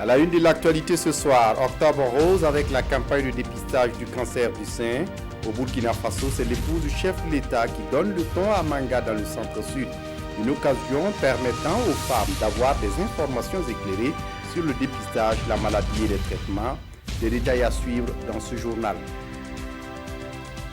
À la une de l'actualité ce soir, Octobre Rose avec la campagne de dépistage du cancer du sein. Au Burkina Faso, c'est l'épouse du chef de l'État qui donne le ton à Manga dans le centre-sud. Une occasion permettant aux femmes d'avoir des informations éclairées sur le dépistage, la maladie et les traitements. Des détails à suivre dans ce journal.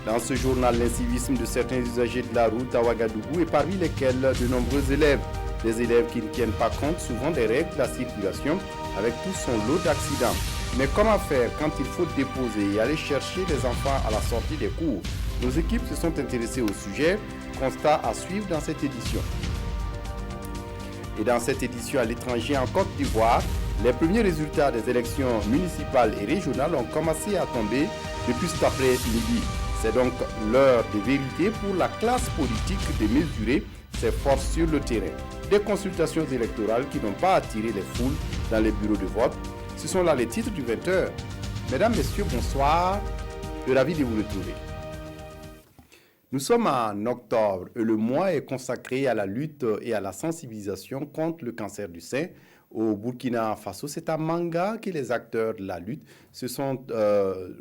Dans ce journal, l'incivisme de certains usagers de la route à Ouagadougou et parmi lesquels de nombreux élèves. Des élèves qui ne tiennent pas compte souvent des règles de la circulation avec tout son lot d'accidents. Mais comment faire quand il faut déposer et aller chercher les enfants à la sortie des cours? Nos équipes se sont intéressées au sujet. Constat à suivre dans cette édition. Et dans cette édition à l'étranger en Côte d'Ivoire, les premiers résultats des élections municipales et régionales ont commencé à tomber depuis cet après-midi. C'est donc l'heure de vérité pour la classe politique de mesurer ses forces sur le terrain. Des consultations électorales qui n'ont pas attiré les foules dans les bureaux de vote. Ce sont là les titres du 20h. Mesdames, Messieurs, bonsoir. Ravi de vous retrouver. Nous sommes en octobre et le mois est consacré à la lutte et à la sensibilisation contre le cancer du sein. Au Burkina Faso, c'est à Manga que les acteurs de la lutte se sont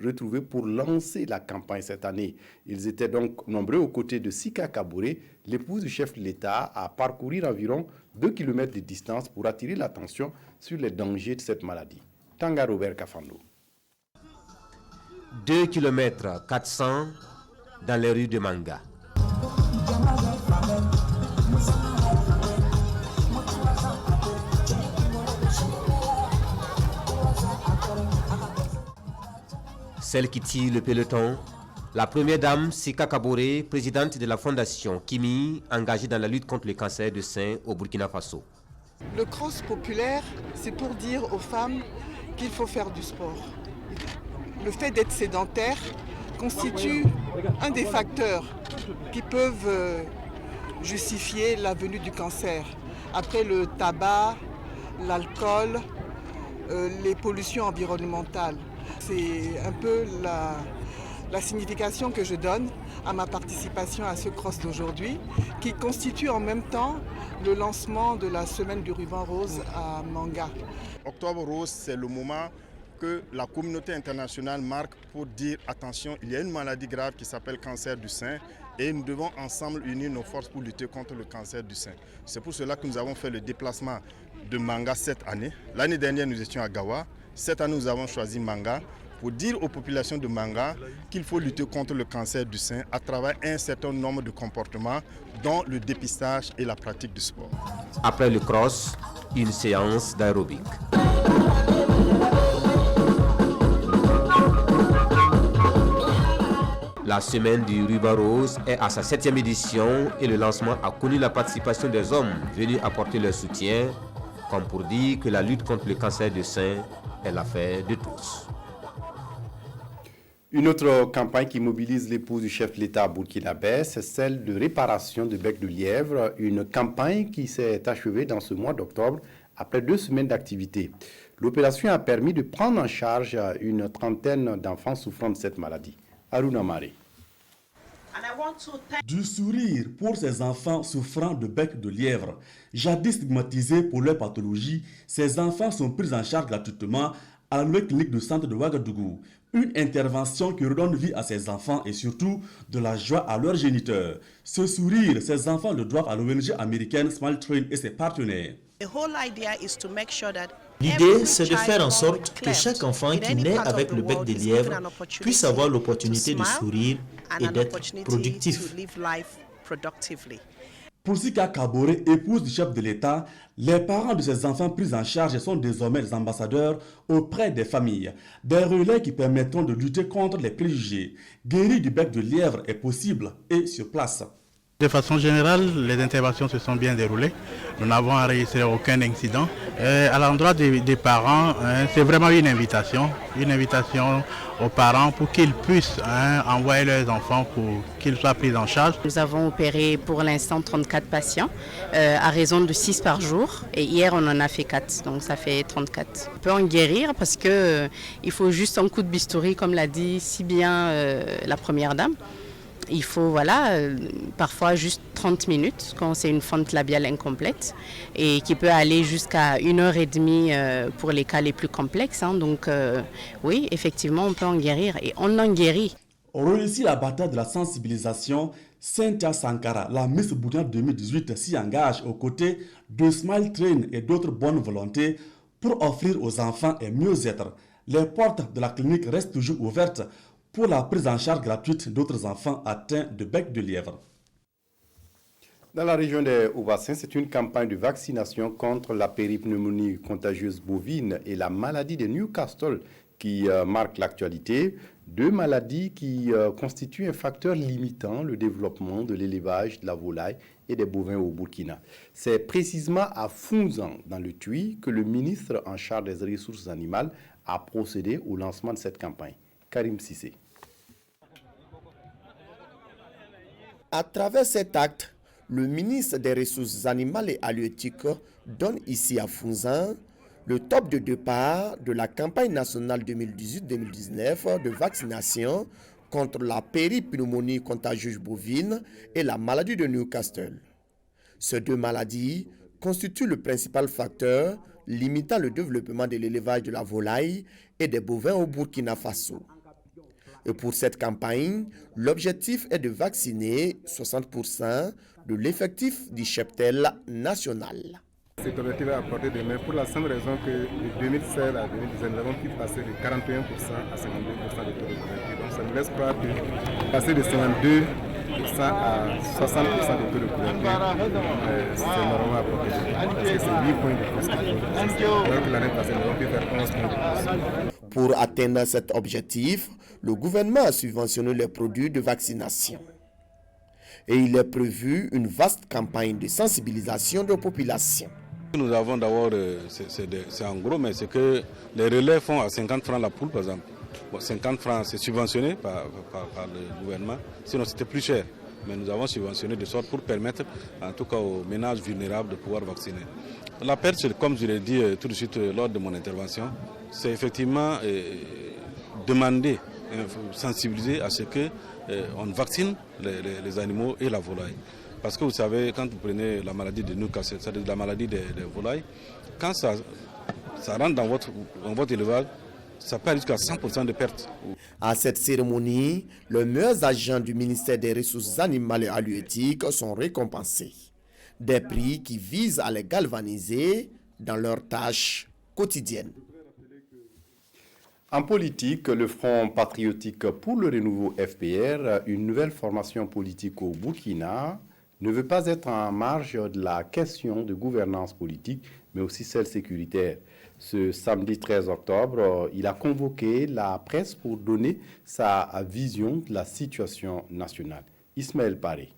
retrouvés pour lancer la campagne cette année. Ils étaient donc nombreux aux côtés de Sika Kaboré, l'épouse du chef de l'État, à parcourir environ 2 km de distance pour attirer l'attention sur les dangers de cette maladie. Tanga Robert Kafando. 2 km 400 dans les rues de Manga. Celle qui tire le peloton, la première dame Sika Kaboré, présidente de la fondation Kimi, engagée dans la lutte contre le cancer du sein au Burkina Faso. Le cross populaire, c'est pour dire aux femmes qu'il faut faire du sport. Le fait d'être sédentaire constitue un des facteurs qui peuvent justifier la venue du cancer. Après le tabac, l'alcool, les pollutions environnementales. C'est un peu la signification que je donne à ma participation à ce cross d'aujourd'hui, qui constitue en même temps le lancement de la semaine du ruban rose à Manga. Octobre Rose, c'est le moment que la communauté internationale marque pour dire attention, il y a une maladie grave qui s'appelle cancer du sein et nous devons ensemble unir nos forces pour lutter contre le cancer du sein. C'est pour cela que nous avons fait le déplacement de Manga cette année. L'année dernière, nous étions à Gawa. Cette année, nous avons choisi Manga pour dire aux populations de Manga qu'il faut lutter contre le cancer du sein à travers un certain nombre de comportements, dont le dépistage et la pratique du sport. Après le cross, une séance d'aérobic. La semaine du ruban rose est à sa 7e édition et le lancement a connu la participation des hommes venus apporter leur soutien, comme pour dire que la lutte contre le cancer du sein est l'affaire de tous. Une autre campagne qui mobilise l'épouse du chef de l'État burkinabé, c'est celle de réparation de bec de lièvre, une campagne qui s'est achevée dans ce mois d'octobre après 2 semaines d'activité. L'opération a permis de prendre en charge une trentaine d'enfants souffrant de cette maladie. Aruna Mare. Du sourire pour ces enfants souffrant de bec de lièvre. Jadis stigmatisés pour leur pathologie, ces enfants sont pris en charge gratuitement à la nouvelle clinique de santé de Ouagadougou. Une intervention qui redonne vie à ces enfants et surtout de la joie à leurs géniteurs. Ce sourire, ces enfants le doivent à l'ONG américaine Smile Train et ses partenaires. L'idée, c'est de faire en sorte que chaque enfant qui naît avec le bec de lièvre puisse avoir l'opportunité de sourire et d'être productif. Pour Sika Kaboré, épouse du chef de l'État, les parents de ces enfants pris en charge sont désormais des ambassadeurs auprès des familles. Des relais qui permettront de lutter contre les préjugés. Guérir du bec de lièvre est possible et sur place. De façon générale, les interventions se sont bien déroulées. Nous n'avons enregistré aucun incident. À l'endroit des parents, c'est vraiment une invitation aux parents pour qu'ils puissent envoyer leurs enfants pour qu'ils soient pris en charge. Nous avons opéré pour l'instant 34 patients à raison de 6 par jour. Et hier, on en a fait 4, donc ça fait 34. On peut en guérir parce qu'il faut juste un coup de bistouri, comme l'a dit si bien la première dame. il faut parfois juste 30 minutes quand c'est une fente labiale incomplète et qui peut aller jusqu'à 1h30 pour les cas les plus complexes. Donc oui, effectivement, on peut en guérir et on en guérit. On réussit la bataille de la sensibilisation. Cynthia Sankara, la Miss Bourkina 2018, s'y engage aux côtés de Smile Train et d'autres bonnes volontés pour offrir aux enfants un mieux-être. Les portes de la clinique restent toujours ouvertes pour la prise en charge gratuite d'autres enfants atteints de bec de lièvre. Dans la région des Hauts-Bassins, c'est une campagne de vaccination contre la péripneumonie contagieuse bovine et la maladie de Newcastle qui marque l'actualité. Deux maladies qui constituent un facteur limitant le développement de l'élevage de la volaille et des bovins au Burkina. C'est précisément à Founzan, dans le Tuy, que le ministre en charge des ressources animales a procédé au lancement de cette campagne. Karim Sissé. À travers cet acte, le ministre des Ressources animales et halieutiques donne ici à Founzan le top de départ de la campagne nationale 2018-2019 de vaccination contre la péripneumonie contagieuse bovine et la maladie de Newcastle. Ces deux maladies constituent le principal facteur limitant le développement de l'élevage de la volaille et des bovins au Burkina Faso. Et pour cette campagne, l'objectif est de vacciner 60% de l'effectif du cheptel national. Cet objectif est à portée de main pour la simple raison que de 2016 à 2019, nous avons pu passer de 41% à 52% de taux de couverture. Donc ça nous laisse croire que passer de 52% à 60% de taux de couverture, c'est normalement à portée de main. Parce que c'est 8 points de plus qu'il faut. Alors que l'année passée, nous avons pu faire 11 points de plus. Pour atteindre cet objectif, le gouvernement a subventionné les produits de vaccination. Et il est prévu une vaste campagne de sensibilisation de la population. Nous avons d'abord, c'est en gros, mais c'est que les relais font à 50 francs la poule, par exemple. Bon, 50 francs, c'est subventionné par le gouvernement, sinon c'était plus cher. Mais nous avons subventionné de sorte pour permettre, en tout cas aux ménages vulnérables, de pouvoir vacciner. La perte, comme je l'ai dit tout de suite lors de mon intervention, c'est effectivement demander, sensibiliser à ce qu'on vaccine les animaux et la volaille. Parce que vous savez, quand vous prenez la maladie de Newcastle, c'est-à-dire la maladie des volailles, quand ça rentre dans votre élevage, ça peut aller jusqu'à 100% de pertes. À cette cérémonie, les meilleurs agents du ministère des Ressources animales et halieutiques sont récompensés. Des prix qui visent à les galvaniser dans leurs tâches quotidiennes. En politique, le Front patriotique pour le renouveau FPR, une nouvelle formation politique au Burkina, ne veut pas être en marge de la question de gouvernance politique, mais aussi celle sécuritaire. Ce samedi 13 octobre, il a convoqué la presse pour donner sa vision de la situation nationale. Ismaël Paré.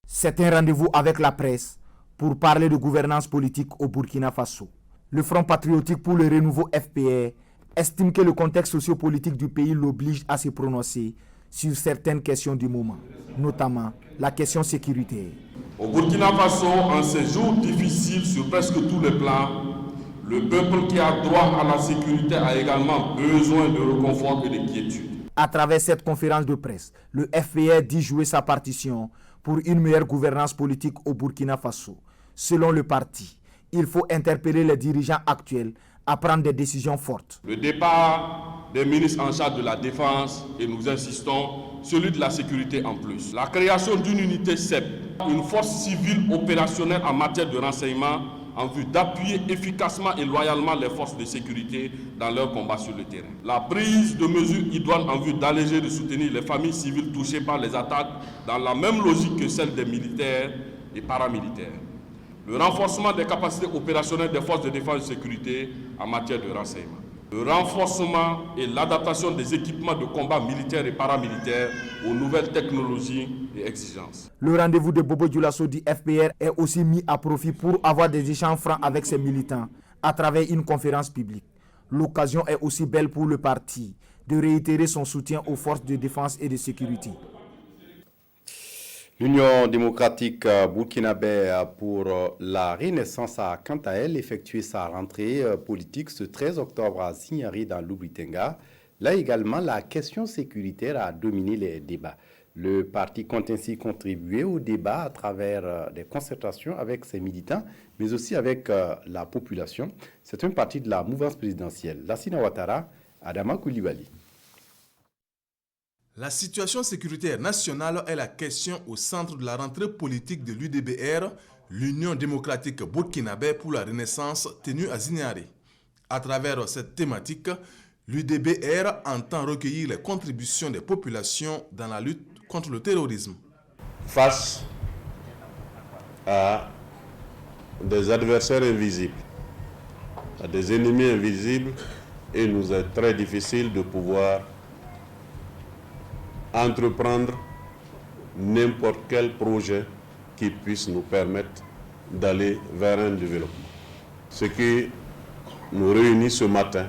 C'est un rendez-vous avec la presse pour parler de gouvernance politique au Burkina Faso. Le Front patriotique pour le renouveau FPR estime que le contexte sociopolitique du pays l'oblige à se prononcer sur certaines questions du moment, notamment la question sécuritaire. Au Burkina Faso, en ces jours difficiles sur presque tous les plans, le peuple qui a droit à la sécurité a également besoin de réconfort et de quiétude. À travers cette conférence de presse, le FPR dit jouer sa partition pour une meilleure gouvernance politique au Burkina Faso. Selon le parti, il faut interpeller les dirigeants actuels à prendre des décisions fortes. Le départ des ministres en charge de la défense, et nous insistons, celui de la sécurité en plus. La création d'une unité CEP, une force civile opérationnelle en matière de renseignement, en vue d'appuyer efficacement et loyalement les forces de sécurité dans leur combat sur le terrain. La prise de mesures idoines en vue d'alléger et de soutenir les familles civiles touchées par les attaques dans la même logique que celle des militaires et paramilitaires. Le renforcement des capacités opérationnelles des forces de défense et de sécurité en matière de renseignement. Le renforcement et l'adaptation des équipements de combat militaires et paramilitaires aux nouvelles technologies et exigences. Le rendez-vous de Bobo Dioulasso du FPR est aussi mis à profit pour avoir des échanges francs avec ses militants à travers une conférence publique. L'occasion est aussi belle pour le parti de réitérer son soutien aux forces de défense et de sécurité. L'Union démocratique burkinabé pour la Renaissance a quant à elle effectué sa rentrée politique ce 13 octobre à Signari dans l'Oubitenga. Là également, la question sécuritaire a dominé les débats. Le parti compte ainsi contribuer au débat à travers des concertations avec ses militants, mais aussi avec la population. C'est une partie de la mouvance présidentielle. Lassina Ouattara, Adama Koulibaly. La situation sécuritaire nationale est la question au centre de la rentrée politique de l'UDBR, l'Union démocratique burkinabé pour la renaissance, tenue à Zignaré. À travers cette thématique, l'UDBR entend recueillir les contributions des populations dans la lutte contre le terrorisme. Face à des adversaires invisibles, à des ennemis invisibles, il nous est très difficile de pouvoir entreprendre n'importe quel projet qui puisse nous permettre d'aller vers un développement. Ce qui nous réunit ce matin,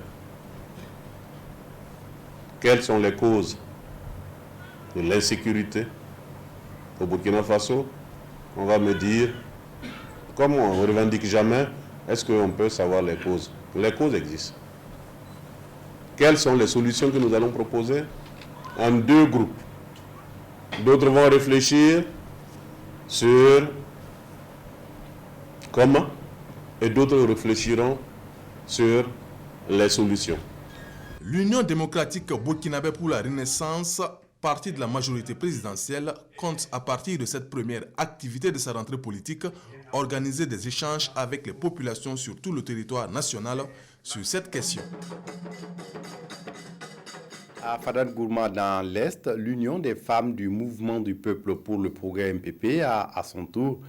quelles sont les causes de l'insécurité au Burkina Faso? On va me dire, comme on ne revendique jamais, est-ce qu'on peut savoir les causes? Les causes existent. Quelles sont les solutions que nous allons proposer? En deux groupes. D'autres vont réfléchir sur comment et d'autres réfléchiront sur les solutions. L'Union démocratique burkinabé pour la renaissance, parti de la majorité présidentielle, compte à partir de cette première activité de sa rentrée politique organiser des échanges avec les populations sur tout le territoire national sur cette question. À Fadane Gourma dans l'Est, l'Union des femmes du mouvement du peuple pour le progrès MPP a à son tour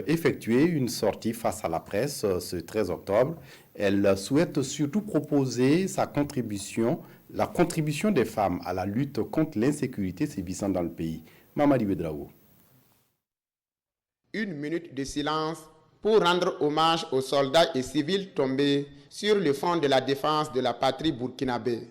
effectué une sortie face à la presse ce 13 octobre. Elle souhaite surtout proposer sa contribution, la contribution des femmes à la lutte contre l'insécurité sévissant dans le pays. Mamadi Bedraou. Une minute de silence pour rendre hommage aux soldats et civils tombés sur le front de la défense de la patrie burkinabé.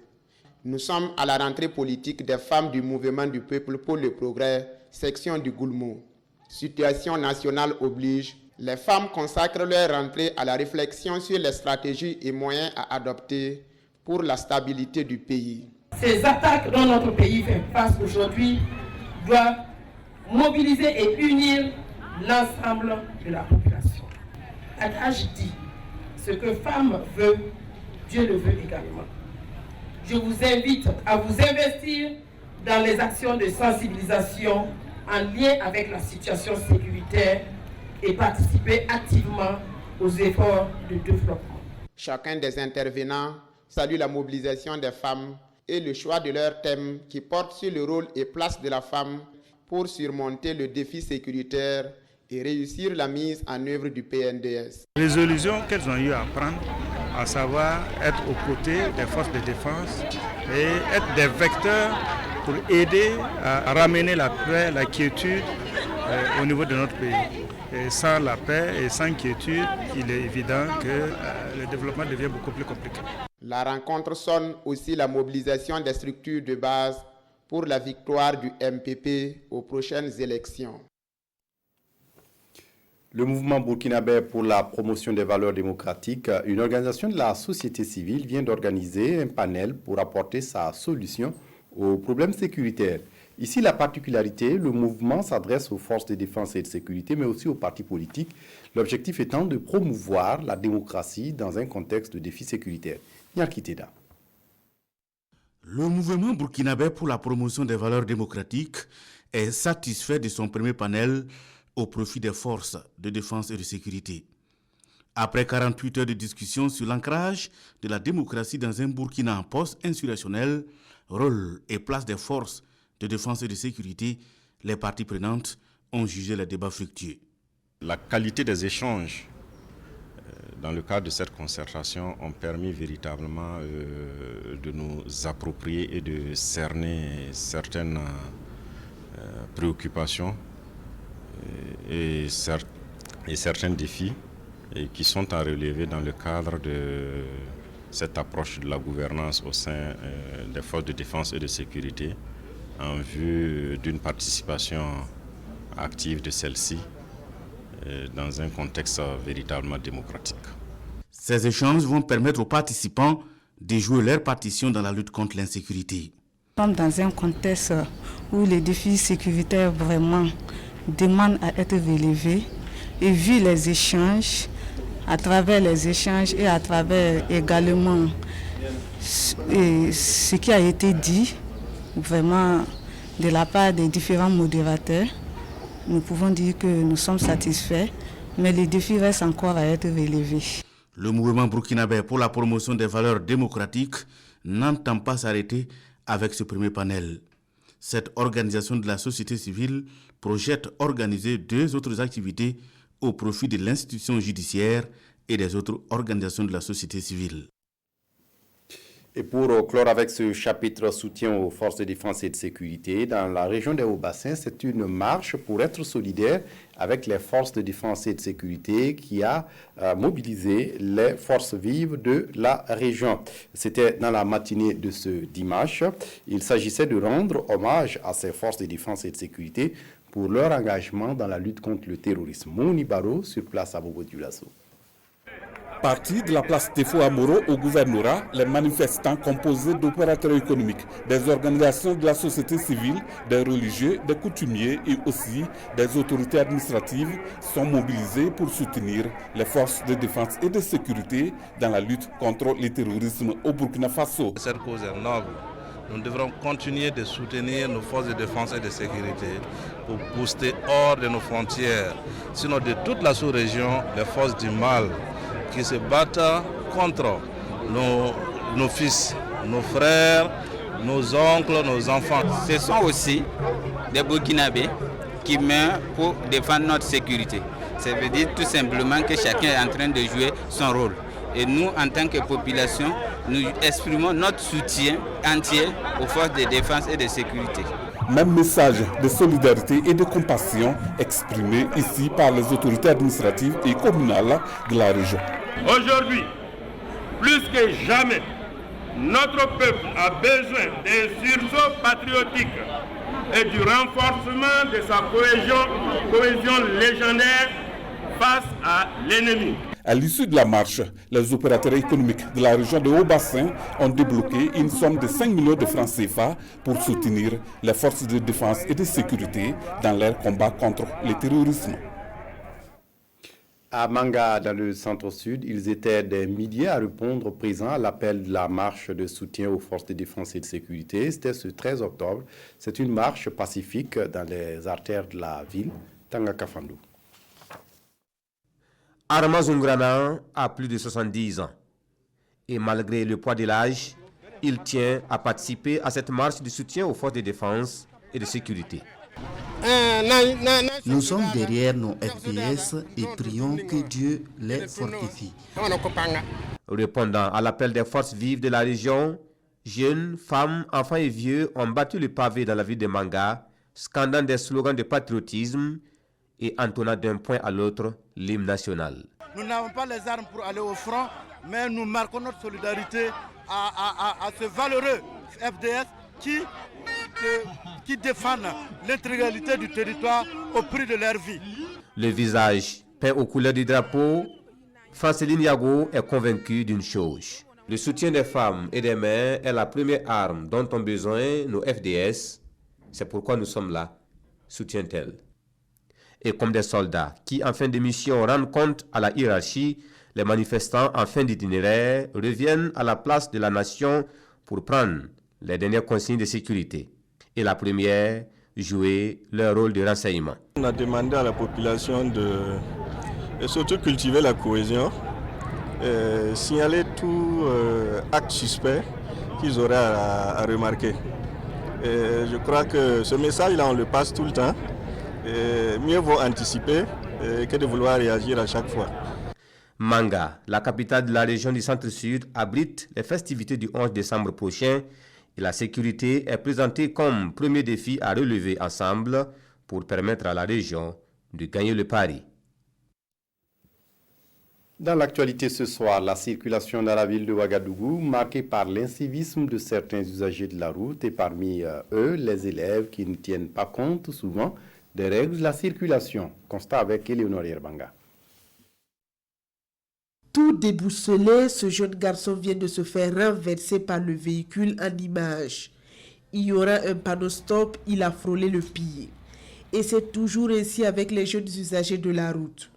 Nous sommes à la rentrée politique des femmes du mouvement du peuple pour le progrès, section du Goulmou. Situation nationale oblige, les femmes consacrent leur rentrée à la réflexion sur les stratégies et moyens à adopter pour la stabilité du pays. Ces attaques dont notre pays fait face aujourd'hui doivent mobiliser et unir l'ensemble de la population. Adage dit, ce que femme veut, Dieu le veut également. Je vous invite à vous investir dans les actions de sensibilisation en lien avec la situation sécuritaire et participer activement aux efforts de développement. Chacun des intervenants salue la mobilisation des femmes et le choix de leur thème qui porte sur le rôle et place de la femme pour surmonter le défi sécuritaire et réussir la mise en œuvre du PNDS. Résolution qu'elles ont eu à prendre, à savoir être aux côtés des forces de défense et être des vecteurs pour aider à ramener la paix, la quiétude au niveau de notre pays. Et sans la paix et sans quiétude, il est évident que le développement devient beaucoup plus compliqué. La rencontre sonne aussi la mobilisation des structures de base pour la victoire du MPP aux prochaines élections. Le mouvement burkinabé pour la promotion des valeurs démocratiques, une organisation de la société civile, vient d'organiser un panel pour apporter sa solution aux problèmes sécuritaires. Ici, la particularité, le mouvement s'adresse aux forces de défense et de sécurité, mais aussi aux partis politiques, l'objectif étant de promouvoir la démocratie dans un contexte de défi sécuritaire. Nyakiteda. Le mouvement burkinabé pour la promotion des valeurs démocratiques est satisfait de son premier panel au profit des forces de défense et de sécurité. Après 48 heures de discussion sur l'ancrage de la démocratie dans un Burkina post-insurrectionnel, rôle et place des forces de défense et de sécurité, les parties prenantes ont jugé le débat fructueux. La qualité des échanges dans le cadre de cette concertation ont permis véritablement de nous approprier et de cerner certaines préoccupations et certains défis qui sont à relever dans le cadre de cette approche de la gouvernance au sein des forces de défense et de sécurité en vue d'une participation active de celle-ci dans un contexte véritablement démocratique. Ces échanges vont permettre aux participants de jouer leur partition dans la lutte contre l'insécurité. Nous sommes dans un contexte où les défis sécuritaires vraiment demandent à être relevés et vu les échanges, à travers les échanges et à travers également ce qui a été dit vraiment de la part des différents modérateurs, nous pouvons dire que nous sommes satisfaits, mais les défis restent encore à être relevés. Le mouvement burkinabé pour la promotion des valeurs démocratiques n'entend pas s'arrêter avec ce premier panel. Cette organisation de la société civile projette organiser 2 autres activités au profit de l'institution judiciaire et des autres organisations de la société civile. Et pour clore avec ce chapitre soutien aux forces de défense et de sécurité, dans la région des Hauts-Bassins, c'est une marche pour être solidaire avec les forces de défense et de sécurité qui a mobilisé les forces vives de la région. C'était dans la matinée de ce dimanche. Il s'agissait de rendre hommage à ces forces de défense et de sécurité pour leur engagement dans la lutte contre le terrorisme. Mouni Baro, sur place à Bobo-Dioulasso. Partis de la place Tefo Amoro au gouvernorat, les manifestants composés d'opérateurs économiques, des organisations de la société civile, des religieux, des coutumiers et aussi des autorités administratives sont mobilisés pour soutenir les forces de défense et de sécurité dans la lutte contre le terrorisme au Burkina Faso. Cette cause est noble. Nous devrons continuer de soutenir nos forces de défense et de sécurité pour booster hors de nos frontières, sinon de toute la sous-région, les forces du mal qui se battent contre nos fils, nos frères, nos oncles, nos enfants. Ce sont aussi des Burkinabés qui meurent pour défendre notre sécurité. Ça veut dire tout simplement que chacun est en train de jouer son rôle. Et nous, en tant que population, nous exprimons notre soutien entier aux forces de défense et de sécurité. Même message de solidarité et de compassion exprimé ici par les autorités administratives et communales de la région. Aujourd'hui, plus que jamais, notre peuple a besoin d'un sursaut patriotique et du renforcement de sa cohésion légendaire face à l'ennemi. À l'issue de la marche, les opérateurs économiques de la région de Haut-Bassin ont débloqué une somme de 5 millions de francs CFA pour soutenir les forces de défense et de sécurité dans leur combat contre le terrorisme. À Manga, dans le centre-sud, ils étaient des milliers à répondre présents à l'appel de la marche de soutien aux forces de défense et de sécurité. C'était ce 13 octobre. C'est une marche pacifique dans les artères de la ville, Tangakafandou. Arma Zungrana a plus de 70 ans. Et malgré le poids de l'âge, il tient à participer à cette marche de soutien aux forces de défense et de sécurité. Nous sommes derrière nos FPS et prions que Dieu les fortifie. Répondant à l'appel des forces vives de la région, jeunes, femmes, enfants et vieux ont battu le pavé dans la ville de Manga, scandant des slogans de patriotisme et entonnant d'un point à l'autre l'hymne national. Nous n'avons pas les armes pour aller au front, mais nous marquons notre solidarité à ce valeureux FDS qui défendent l'intégralité du territoire au prix de leur vie. Le visage peint aux couleurs du drapeau, Franceline Yago est convaincue d'une chose. Le soutien des femmes et des mères est la première arme dont ont besoin nos FDS. C'est pourquoi nous sommes là, soutient-elle. Et comme des soldats qui, en fin de mission, rendent compte à la hiérarchie, les manifestants, en fin d'itinéraire, reviennent à la place de la nation pour prendre les dernières consignes de sécurité. Et la première, jouer leur rôle de renseignement. On a demandé à la population de surtout cultiver la cohésion, signaler tout acte suspect qu'ils auraient à remarquer. Et je crois que ce message-là, on le passe tout le temps. Et mieux vaut anticiper que de vouloir réagir à chaque fois. Manga, la capitale de la région du Centre-Sud, abrite les festivités du 11 décembre prochain et la sécurité est présentée comme premier défi à relever ensemble pour permettre à la région de gagner le pari. Dans l'actualité ce soir, la circulation dans la ville de Ouagadougou marquée par l'incivisme de certains usagers de la route et parmi eux les élèves qui ne tiennent pas compte souvent des règles de la circulation. Constat avec Éléonore Yerbanga. Tous Tout déboussolé, ce jeune garçon vient de se faire renverser par le véhicule en image. Ignorant un panneau stop, il a frôlé le pire. Et c'est toujours ainsi avec les jeunes usagers de la route.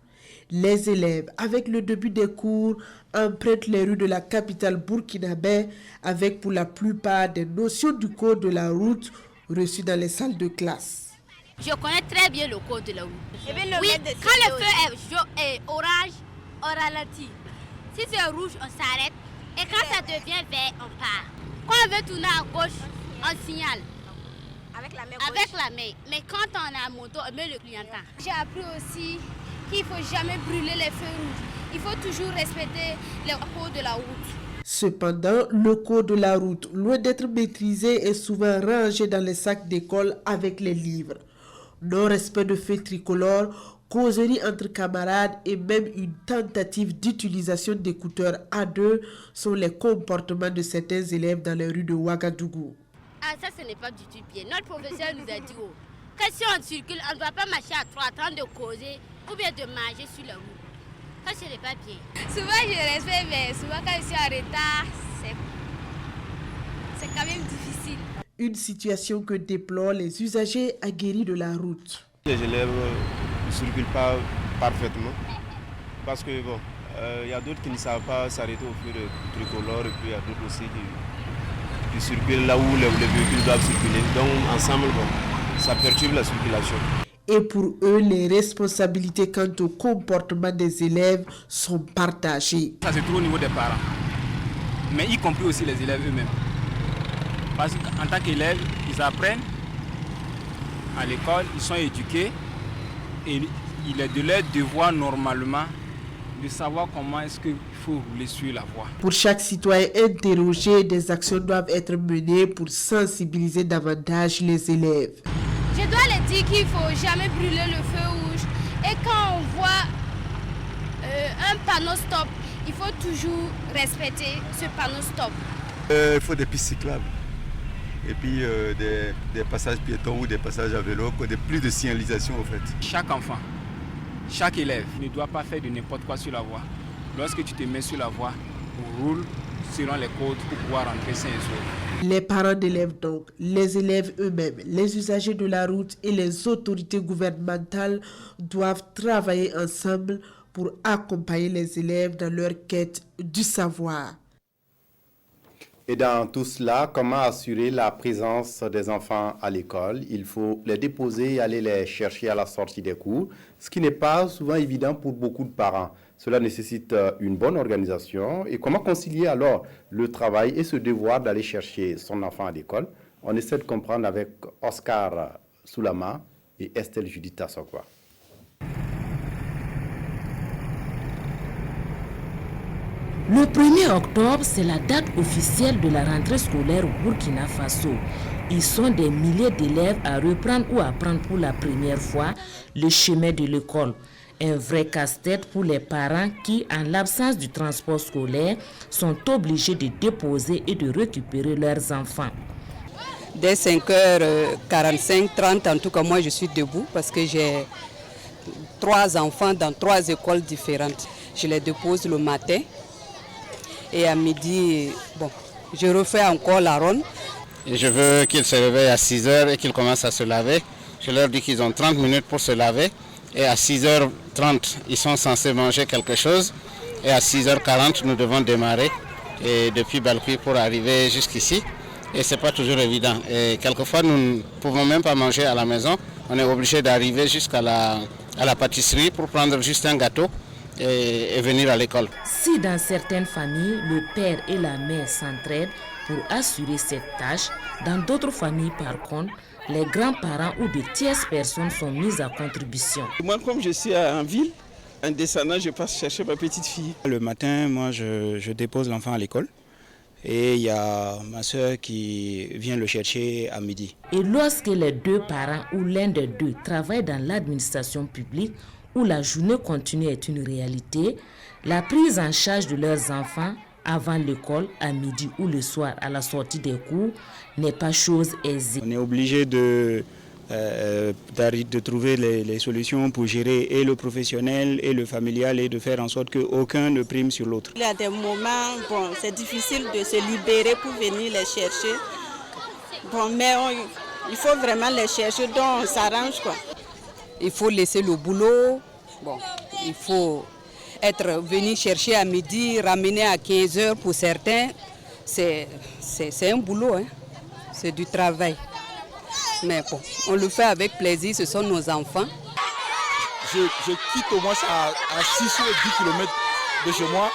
Les élèves, avec le début des cours, empruntent les rues de la capitale burkinabé avec pour la plupart des notions du code de la route reçues dans les salles de classe. Je connais très bien le code de la route. Oui, quand le feu est orange, on ralentit. Si c'est rouge, on s'arrête. Et quand ça devient vert, on part. Quand on veut tourner à gauche, on signale. Avec la main. Avec la main. Mais quand on est à moto, on met le clignotant. J'ai appris aussi qu'il ne faut jamais brûler les feux rouges. Il faut toujours respecter les codes de la route. Cependant, le code de la route, loin d'être maîtrisé, est souvent rangé dans les sacs d'école avec les livres. Non-respect de feux tricolores, causerie entre camarades et même une tentative d'utilisation d'écouteurs à deux sont les comportements de certains élèves dans les rues de Ouagadougou. Ah, ça, ce n'est pas du tout bien. Notre professeur nous a dit que si on circule, on ne doit pas marcher à trois temps de causer ou bien de manger sur la route. Ça, ce n'est pas bien. Souvent, je respecte, mais souvent, quand je suis en retard, c'est quand même difficile. Une situation que déplorent les usagers aguerris de la route. Les élèves ne circulent pas parfaitement parce que bon, y a d'autres qui ne savent pas s'arrêter au feu de tricolore et puis il y a d'autres aussi qui circulent là où les véhicules doivent circuler. Donc ensemble, bon, ça perturbe la circulation. Et pour eux, les responsabilités quant au comportement des élèves sont partagées. Ça se trouve au niveau des parents, mais y compris aussi les élèves eux-mêmes. Parce qu'en tant qu'élèves, ils apprennent à l'école, ils sont éduqués et il est de leur devoir normalement de savoir comment est-ce qu'il faut rouler sur la voie. Pour chaque citoyen interrogé, des actions doivent être menées pour sensibiliser davantage les élèves. Je dois leur dire qu'il ne faut jamais brûler le feu rouge et quand on voit un panneau stop, il faut toujours respecter ce panneau stop. Il faut des pistes cyclables. Et puis des passages piétons ou des passages à vélo, plus de signalisation en fait. Chaque enfant, chaque élève ne doit pas faire de n'importe quoi sur la voie. Lorsque tu te mets sur la voie, on roule selon les codes pour pouvoir rentrer sain et sauf. Les parents d'élèves donc, les élèves eux-mêmes, les usagers de la route et les autorités gouvernementales doivent travailler ensemble pour accompagner les élèves dans leur quête du savoir. Et dans tout cela, comment assurer la présence des enfants à l'école? Il faut les déposer et aller les chercher à la sortie des cours, ce qui n'est pas souvent évident pour beaucoup de parents. Cela nécessite une bonne organisation. Et comment concilier alors le travail et ce devoir d'aller chercher son enfant à l'école? On essaie de comprendre avec Oscar Soulama et Estelle Judith Tassokwa. Le 1er octobre, c'est la date officielle de la rentrée scolaire au Burkina Faso. Ils sont des milliers d'élèves à reprendre ou apprendre pour la première fois le chemin de l'école. Un vrai casse-tête pour les parents qui, en l'absence du transport scolaire, sont obligés de déposer et de récupérer leurs enfants. Dès 5h45, 30, en tout cas, moi je suis debout parce que j'ai 3 enfants dans 3 écoles différentes. Je les dépose le matin. Et à midi, bon, je refais encore la ronde. Je veux qu'ils se réveillent à 6h et qu'ils commencent à se laver. Je leur dis qu'ils ont 30 minutes pour se laver. Et à 6h30, ils sont censés manger quelque chose. Et à 6h40, nous devons démarrer. Et depuis Balkouy pour arriver jusqu'ici. Et ce n'est pas toujours évident. Et quelquefois, nous ne pouvons même pas manger à la maison. On est obligé d'arriver jusqu'à la pâtisserie pour prendre juste un gâteau. Et venir à l'école. Si dans certaines familles, le père et la mère s'entraident pour assurer cette tâche, dans d'autres familles par contre, les grands-parents ou de tierces personnes sont mises à contribution. Moi, comme je suis en ville, en descendant, je passe chercher ma petite fille. Le matin, moi, je dépose l'enfant à l'école. Et il y a ma soeur qui vient le chercher à midi. Et lorsque les 2 parents ou l'un des 2 travaillent dans l'administration publique, où la journée continue est une réalité, la prise en charge de leurs enfants avant l'école, à midi ou le soir à la sortie des cours, n'est pas chose aisée. On est obligé de de trouver les solutions pour gérer et le professionnel et le familial et de faire en sorte qu'aucun ne prime sur l'autre. Il y a des moments, c'est difficile de se libérer pour venir les chercher. Mais il faut vraiment les chercher, donc on s'arrange quoi. Il faut laisser le boulot, il faut être venu chercher à midi, ramener à 15h pour certains. C'est un boulot, hein. C'est du travail. Mais bon, on le fait avec plaisir, ce sont nos enfants. Je quitte au moins à 6 ou 10 km de chez moi,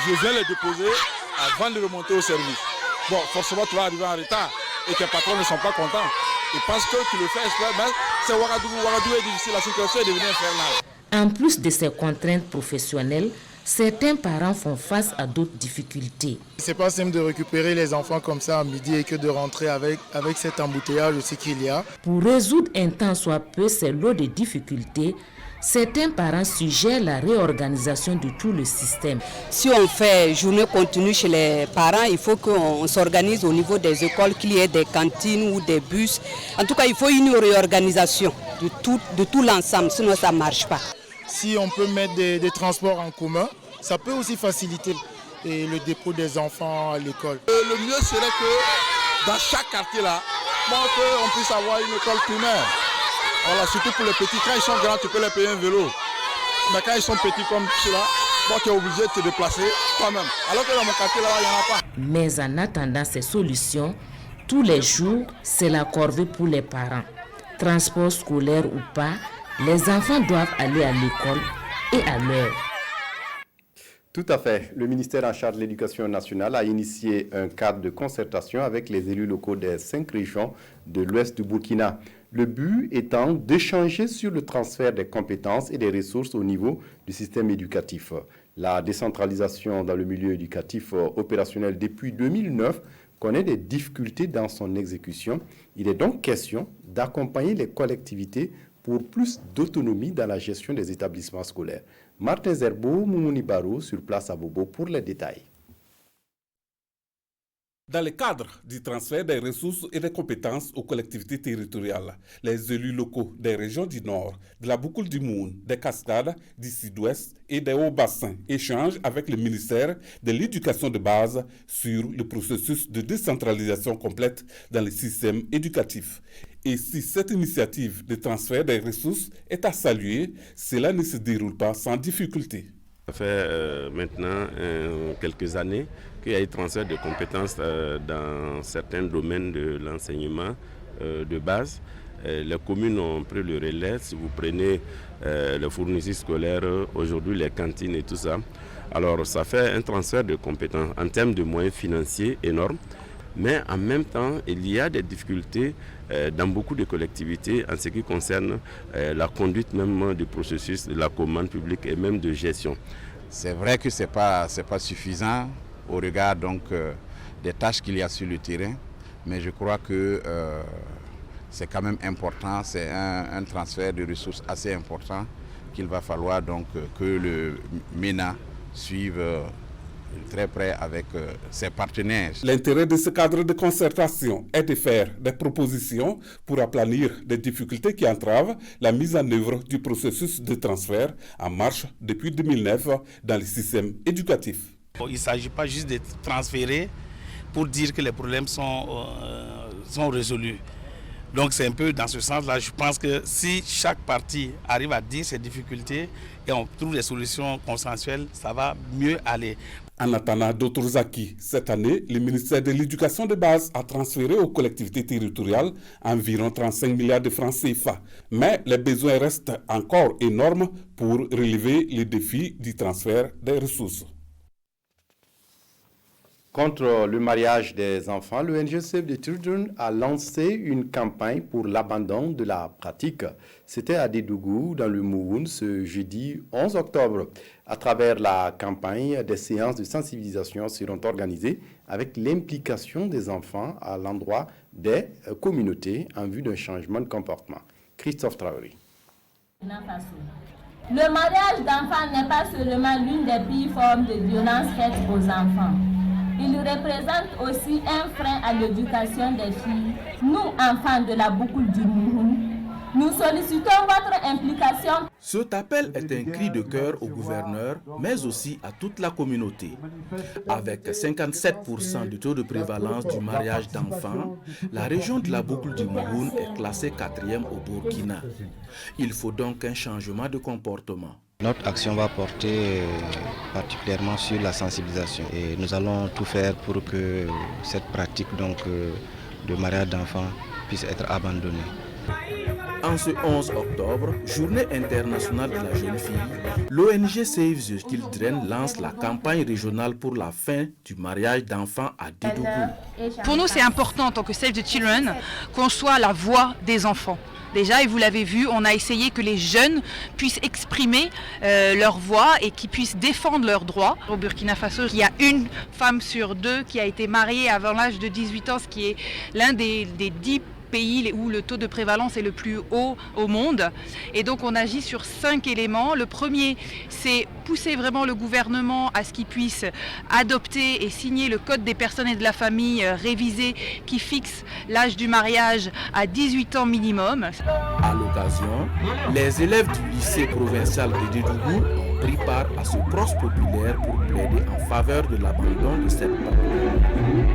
je viens les déposer avant de remonter au service. Bon, forcément tu vas arriver en retard et tes patrons ne sont pas contents. Ils pensent que tu le fais exprès, mais c'est Ouagadougou est difficile, la situation est devenue infernale. En plus de ces contraintes professionnelles, certains parents font face à d'autres difficultés. C'est pas simple de récupérer les enfants comme ça à midi et que de rentrer avec cet embouteillage aussi qu'il y a. Pour résoudre un tant soit peu ces lots de difficultés, certains parents suggèrent la réorganisation de tout le système. Si on fait journée continue chez les parents, il faut qu'on s'organise au niveau des écoles, qu'il y ait des cantines ou des bus. En tout cas, il faut une réorganisation de tout l'ensemble, sinon ça ne marche pas. Si on peut mettre des transports en commun, ça peut aussi faciliter le dépôt des enfants à l'école. Le mieux serait que dans chaque quartier là, on puisse avoir une école primaire. Voilà, surtout pour les petits, quand ils sont grands, tu peux les payer un vélo. Mais quand ils sont petits comme cela, tu es obligé de te déplacer toi-même. Alors que dans mon quartier là, il n'y en a pas. Mais en attendant ces solutions, tous les jours, c'est la corvée pour les parents. Transport scolaire ou pas, les enfants doivent aller à l'école et à l'heure. Tout à fait. Le ministère en charge de l'Éducation nationale a initié un cadre de concertation avec les élus locaux des 5 régions de l'ouest du Burkina. Le but étant d'échanger sur le transfert des compétences et des ressources au niveau du système éducatif. La décentralisation dans le milieu éducatif opérationnel depuis 2009 connaît des difficultés dans son exécution. Il est donc question d'accompagner les collectivités pour plus d'autonomie dans la gestion des établissements scolaires. Martin Zerbo, Moumouni Baro, sur place à Bobo pour les détails. Dans le cadre du transfert des ressources et des compétences aux collectivités territoriales, les élus locaux des régions du Nord, de la Boucle du Moun, des Cascades, du Sud-Ouest et des Hauts-Bassins échangent avec le ministère de l'Éducation de base sur le processus de décentralisation complète dans le système éducatif. Et si cette initiative de transfert des ressources est à saluer, cela ne se déroule pas sans difficulté. Ça fait maintenant quelques années qu'il y a eu transfert de compétences dans certains domaines de l'enseignement de base. Les communes ont pris le relais. Si vous prenez les fournitures scolaires, aujourd'hui les cantines et tout ça, alors ça fait un transfert de compétences en termes de moyens financiers énormes. Mais en même temps, il y a des difficultés dans beaucoup de collectivités en ce qui concerne la conduite même du processus de la commande publique et même de gestion. C'est vrai que ce n'est pas suffisant au regard donc, des tâches qu'il y a sur le terrain, mais je crois que c'est quand même important, c'est un transfert de ressources assez important qu'il va falloir donc que le MENA suive très près avec ses partenaires. L'intérêt de ce cadre de concertation est de faire des propositions pour aplanir les difficultés qui entravent la mise en œuvre du processus de transfert en marche depuis 2009 dans le système éducatif. Il ne s'agit pas juste de transférer pour dire que les problèmes sont résolus. Donc c'est un peu dans ce sens-là, je pense que si chaque partie arrive à dire ses difficultés et on trouve des solutions consensuelles, ça va mieux aller. En attendant d'autres acquis, cette année, le ministère de l'Éducation de base a transféré aux collectivités territoriales environ 35 milliards de francs CFA. Mais les besoins restent encore énormes pour relever les défis du transfert des ressources. Contre le mariage des enfants, l'ONG Save the Children a lancé une campagne pour l'abandon de la pratique. C'était à Dédougou, dans le Mouhoun, ce jeudi 11 octobre. À travers la campagne, des séances de sensibilisation seront organisées avec l'implication des enfants à l'endroit des communautés en vue d'un changement de comportement. Christophe Traoré. Le mariage d'enfants n'est pas seulement l'une des pires formes de violence faites aux enfants. Il représente aussi un frein à l'éducation des filles. Nous, enfants de la Boucle du Mouhoun, Nous sollicitons votre implication. Cet appel est un cri de cœur au gouverneur, mais aussi à toute la communauté. Avec 57% du taux de prévalence du mariage d'enfants, la région de la boucle du Mouhoun est classée 4e au Burkina. Il faut donc un changement de comportement. Notre action va porter particulièrement sur la sensibilisation et nous allons tout faire pour que cette pratique de mariage d'enfants puisse être abandonnée. En ce 11 octobre, journée internationale de la jeune fille, l'ONG Save the Children lance la campagne régionale pour la fin du mariage d'enfants à Dédougou. Pour nous, c'est important en tant que Save the Children qu'on soit la voix des enfants. Déjà, et vous l'avez vu, on a essayé que les jeunes puissent exprimer leur voix et qu'ils puissent défendre leurs droits. Au Burkina Faso, il y a une femme sur 2 qui a été mariée avant l'âge de 18 ans, ce qui est l'un des 10 pays où le taux de prévalence est le plus haut au monde. Et donc on agit sur 5 éléments. Le premier, c'est pousser vraiment le gouvernement à ce qu'il puisse adopter et signer le code des personnes et de la famille révisé qui fixe l'âge du mariage à 18 ans minimum. À l'occasion, les élèves du lycée provincial de Dédougou ont pris part à ce procès populaire pour plaider en faveur de l'abandon de cette pratique.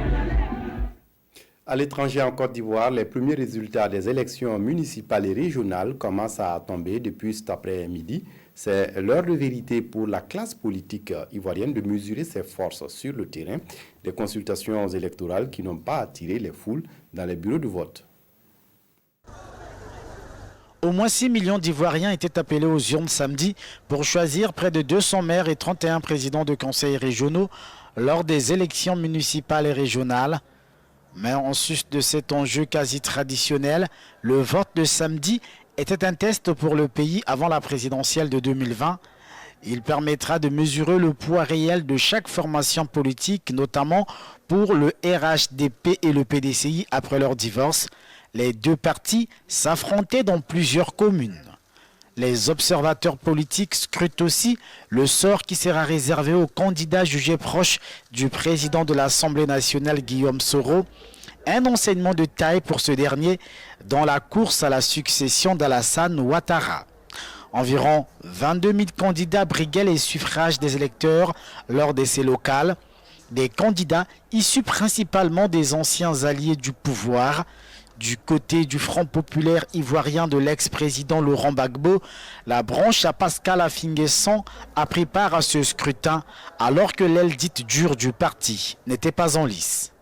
À l'étranger, en Côte d'Ivoire, les premiers résultats des élections municipales et régionales commencent à tomber depuis cet après-midi. C'est l'heure de vérité pour la classe politique ivoirienne de mesurer ses forces sur le terrain. Des consultations électorales qui n'ont pas attiré les foules dans les bureaux de vote. Au moins 6 millions d'Ivoiriens étaient appelés aux urnes samedi pour choisir près de 200 maires et 31 présidents de conseils régionaux lors des élections municipales et régionales. Mais en sus de cet enjeu quasi traditionnel, le vote de samedi était un test pour le pays avant la présidentielle de 2020. Il permettra de mesurer le poids réel de chaque formation politique, notamment pour le RHDP et le PDCI après leur divorce. Les deux partis s'affrontaient dans plusieurs communes. Les observateurs politiques scrutent aussi le sort qui sera réservé aux candidats jugés proches du président de l'Assemblée nationale Guillaume Soro. Un enseignement de taille pour ce dernier dans la course à la succession d'Alassane Ouattara. Environ 22 000 candidats briguaient les suffrages des électeurs lors d'essais locaux. Des candidats issus principalement des anciens alliés du pouvoir. Du côté du Front populaire ivoirien de l'ex-président Laurent Gbagbo, la branche à Pascal Affi-N'Guessan a pris part à ce scrutin alors que l'aile dite dure du parti n'était pas en lice.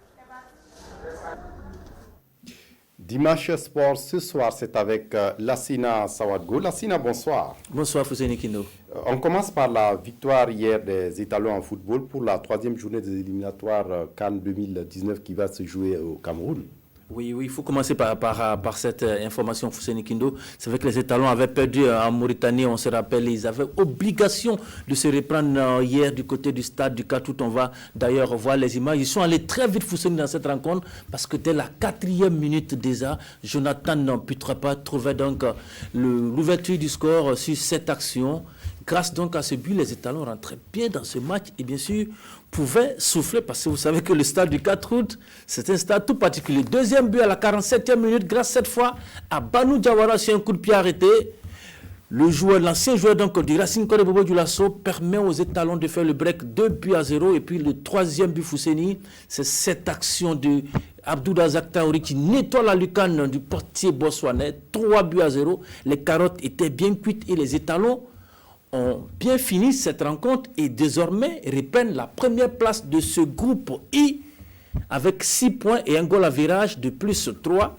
Dimanche Sport, ce soir, c'est avec Lassina Sawadgo. Lassina, bonsoir. Bonsoir, Fousseni Kindo. On commence par la victoire hier des étalons en football pour la 3e journée des éliminatoires CAN 2019 qui va se jouer au Cameroun. Oui, il faut commencer par cette information, Fousseni Kindo. C'est vrai que les étalons avaient perdu en Mauritanie, on se rappelle, ils avaient obligation de se reprendre hier du côté du stade du 4 août. On va d'ailleurs voir les images. Ils sont allés très vite, Fousseni, dans cette rencontre, parce que dès la 4e minute déjà, Jonathan Putrapa trouvait donc l'ouverture du score sur cette action. Grâce donc à ce but, les étalons rentraient bien dans ce match et bien sûr pouvaient souffler parce que vous savez que le stade du 4 août, c'est un stade tout particulier. Deuxième but à la 47e minute, grâce cette fois à Banou Diawara sur un coup de pied arrêté. L'ancien joueur donc du Racing Club de Bobo Dioulasso permet aux étalons de faire le break 2-0 et puis le 3e but Fousseni, c'est cette action de Abdou Razak Taouri qui nettoie la lucarne du portier botswanais, 3-0. Les carottes étaient bien cuites et les étalons ont bien fini cette rencontre et désormais reprennent la première place de ce groupe I avec 6 points et un goal à virage de plus 3.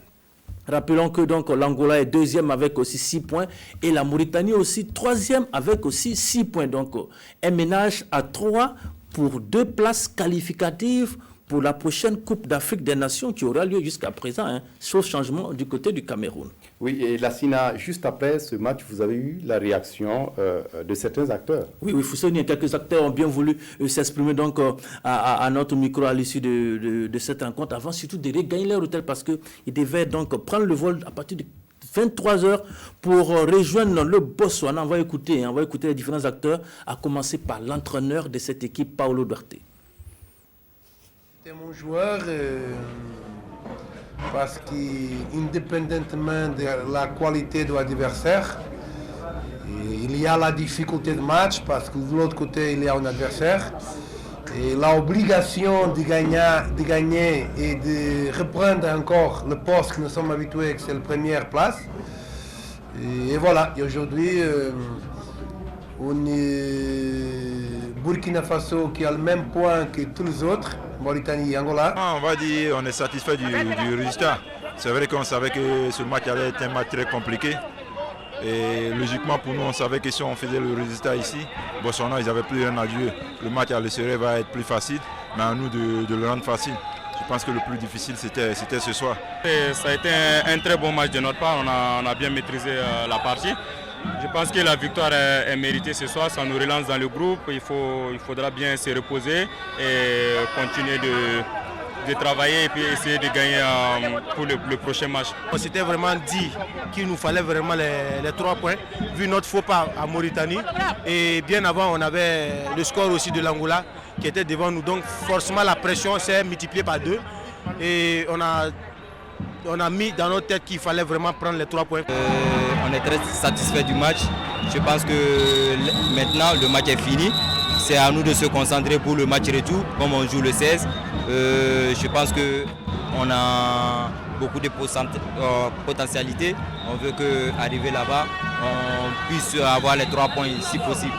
Rappelons que donc l'Angola est 2e avec aussi 6 points et la Mauritanie aussi 3e avec aussi 6 points. Donc un ménage à 3 pour 2 places qualificatives pour la prochaine Coupe d'Afrique des Nations qui aura lieu jusqu'à présent, sauf changement du côté du Cameroun. Oui, et Lassina, juste après ce match, vous avez eu la réaction de certains acteurs. Oui, Fousseni, quelques acteurs ont bien voulu s'exprimer donc à notre micro à l'issue de cette rencontre, avant surtout de regagner leur hôtel parce qu'ils devaient donc prendre le vol à partir de 23h pour rejoindre le Botswana. On va écouter les différents acteurs, à commencer par l'entraîneur de cette équipe, Paulo Duarte. C'était mon joueur. parce qu'indépendamment de la qualité de l'adversaire, il y a la difficulté de match parce que de l'autre côté il y a un adversaire et l'obligation de gagner et de reprendre encore le poste que nous sommes habitués, que c'est la première place. Et voilà, et aujourd'hui on est Burkina Faso qui a le même point que tous les autres, Mauritanie et Angola. On va dire on est satisfait du résultat. C'est vrai qu'on savait que ce match allait être un match très compliqué. Et logiquement pour nous, on savait que si on faisait le résultat ici, Botswana, ils n'avaient plus rien à jouer. Le match à l'extérieur va être plus facile, mais à nous de le rendre facile. Je pense que le plus difficile, c'était ce soir. Et ça a été un très bon match de notre part, on a bien maîtrisé la partie. Je pense que la victoire est méritée ce soir, ça nous relance dans le groupe. Il faudra bien se reposer et continuer de travailler et puis essayer de gagner pour le prochain match. On s'était vraiment dit qu'il nous fallait vraiment les 3 points, vu notre faux pas à Mauritanie. Et bien avant, on avait le score aussi de l'Angola qui était devant nous. Donc forcément, la pression s'est multipliée par 2. Et on a mis dans notre tête qu'il fallait vraiment prendre les 3 points. On est très satisfait du match. Je pense que maintenant, le match est fini. C'est à nous de se concentrer pour le match retour, comme on joue le 16. Je pense qu'on a beaucoup de potentialités. On veut qu'arriver là-bas, on puisse avoir les 3 points si possible.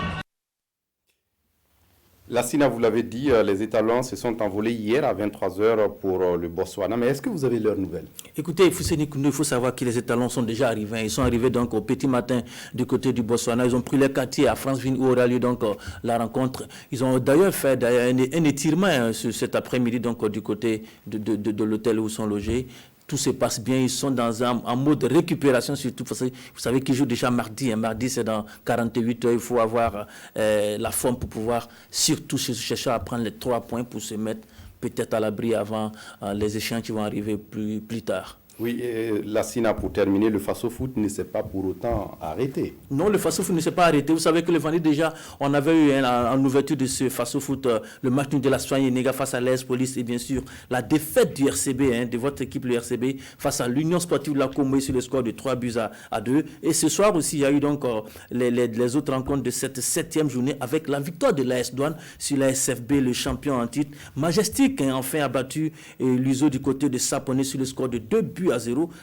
Lassina, vous l'avez dit, les étalons se sont envolés hier à 23h pour le Botswana. Mais est-ce que vous avez leurs nouvelles? Écoutez, il faut savoir que les étalons sont déjà arrivés. Ils sont arrivés donc au petit matin du côté du Botswana. Ils ont pris les quartiers à Franceville où aura lieu donc la rencontre. Ils ont d'ailleurs fait un étirement cet après-midi donc du côté de l'hôtel où ils sont logés. Tout se passe bien, ils sont dans un mode de récupération surtout. Vous savez qu'ils jouent déjà mardi. Mardi, c'est dans 48 heures. Il faut avoir la forme pour pouvoir surtout chercher à prendre les 3 points pour se mettre peut-être à l'abri avant les échéances qui vont arriver plus tard. Oui, Lassina, pour terminer, le Faso Foot ne s'est pas pour autant arrêté. Non, le Faso Foot ne s'est pas arrêté. Vous savez que le vendredi déjà, on avait eu en ouverture de ce Faso Foot le match de la Soigne Néga face à l'AS Police et bien sûr la défaite du RCB, de votre équipe, le RCB, face à l'Union Sportive de la Comoué sur le score de 3-2. Et ce soir aussi, il y a eu donc les autres rencontres de cette 7e journée avec la victoire de l'AS Douane sur la SFB, le champion en titre. Majestic, enfin a battu l'USO du côté de Saponé sur le score de 2-0.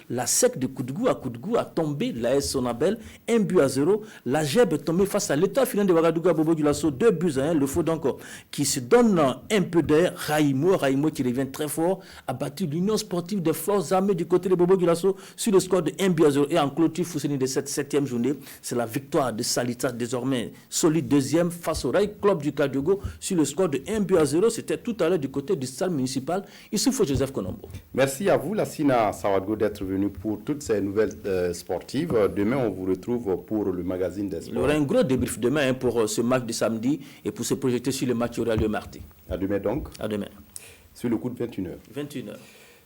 La SEC de Koudgou a tombé l'AS Sonabel 1-0. La GEB est tombée face à l'État filant de Ouagadougou à Bobo Dioulasso 2-1. Le faux donc qui se donne un peu d'air. Raïmo qui revient très fort a battu l'Union Sportive des Forces Armées du côté de Bobo Dioulasso sur le score de 1-0. Et en clôture Fousseni de cette 7e journée, c'est la victoire de Salitas désormais solide 2e face au Rail Club du Kadiogo sur le score de 1-0. C'était tout à l'heure du côté du stade municipal. Issoufou Joseph Konombo. Merci à vous, Lassina Sawadgo, d'être venu pour toutes ces nouvelles sportives. Demain, on vous retrouve pour le magazine des sports. Il y aura un gros débrief demain pour ce match de samedi et pour se projeter sur le match qui aura lieu mardi. À demain donc. À demain. Sur le coup de 21h. 21h.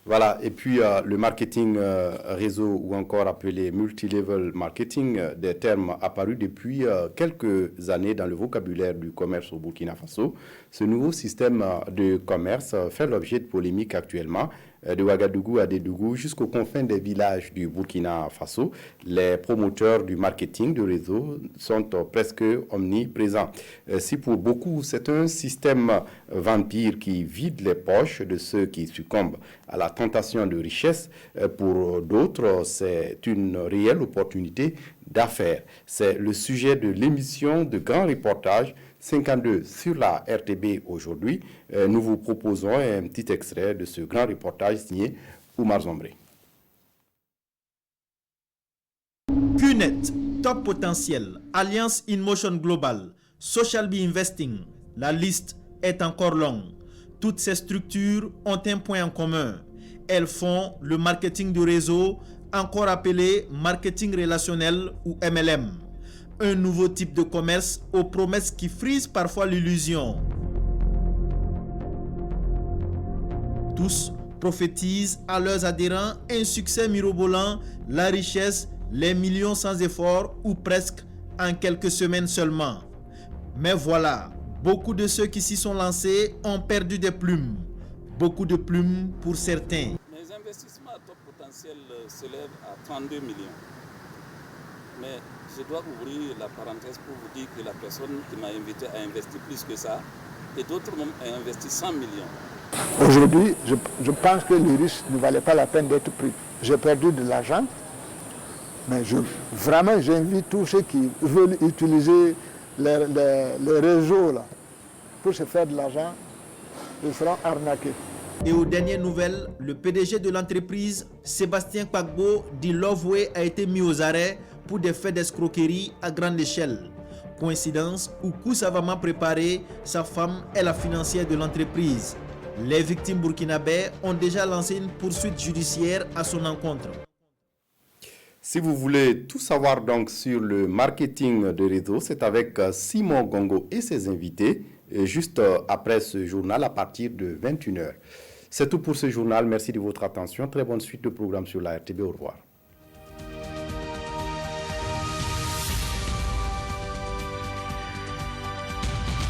Voilà, et puis le marketing réseau ou encore appelé multilevel marketing, des termes apparus depuis quelques années dans le vocabulaire du commerce au Burkina Faso. Ce nouveau système de commerce fait l'objet de polémiques actuellement. De Ouagadougou à Dédougou jusqu'aux confins des villages du Burkina Faso, les promoteurs du marketing de réseau sont presque omniprésents. Si pour beaucoup c'est un système vampire qui vide les poches de ceux qui succombent à la tentation de richesse, pour d'autres c'est une réelle opportunité d'affaires. C'est le sujet de l'émission de Grand Reportage 52 sur la RTB aujourd'hui. Nous vous proposons un petit extrait de ce grand reportage signé Oumar Zombré. QNet, Top Potentiel, Alliance InMotion Global, Social Bee Investing, la liste est encore longue. Toutes ces structures ont un point en commun. Elles font le marketing de réseau, encore appelé marketing relationnel ou MLM. Un nouveau type de commerce aux promesses qui frisent parfois l'illusion. Tous prophétisent à leurs adhérents un succès mirobolant, la richesse, les millions sans effort ou presque en quelques semaines seulement. Mais voilà, beaucoup de ceux qui s'y sont lancés ont perdu des plumes. Beaucoup de plumes pour certains. Mes investissements à Top officiel s'élève à 32 millions. Mais je dois ouvrir la parenthèse pour vous dire que la personne qui m'a invité a investi plus que ça et d'autres ont investi 100 millions. Aujourd'hui, je pense que le risque ne valait pas la peine d'être pris. J'ai perdu de l'argent, mais vraiment j'invite tous ceux qui veulent utiliser les réseaux là, pour se faire de l'argent, ils seront arnaqués. Et aux dernières nouvelles, le PDG de l'entreprise, Sébastien Kpagbo, dit Loveway, a été mis aux arrêts pour des faits d'escroquerie à grande échelle. Coïncidence ou coup savamment préparé, sa femme est la financière de l'entreprise. Les victimes burkinabais ont déjà lancé une poursuite judiciaire à son encontre. Si vous voulez tout savoir donc sur le marketing de réseau, c'est avec Simon Gongo et ses invités, juste après ce journal à partir de 21h. C'est tout pour ce journal. Merci de votre attention. Très bonne suite de programme sur la RTB. Au revoir.